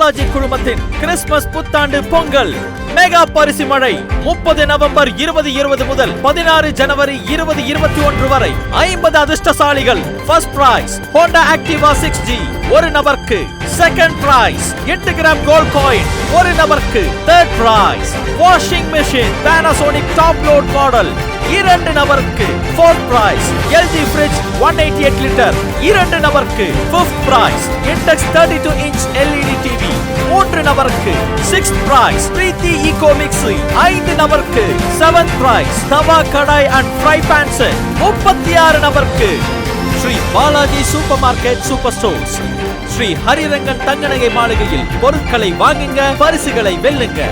பாலாஜி குழுமத்தின் கிறிஸ்துமஸ் புத்தாண்டு பொங்கல் மெகா பரிசு மழை 30 நவம்பர் 2020 முதல் 16 ஜனவரி 2021 வரை 50 அதிர்ஷ்டசாலிகள். First prize Honda Activa 6G ஒரு நபருக்கு. Second prize 8 gram gold coin ஒரு நபருக்கு. Third prize washing machine Panasonic top load model 2 நபருக்கு. Fourth prize LG fridge 188 litre 2 நபருக்கு. Fifth prize Intex 32 inch LED TV 3 நபருக்கு. Sixth prize Preethi eco mixie 5 நபருக்கு. Seventh prize tawa kadai and fry pan set 36 நபருக்கு. Sri Balaji super market super stores, Sri ஹரிரங்கன் தங்கநகை மாளிகையில் பொருட்களை வாங்குங்க, பரிசுகளை வெல்லுங்க.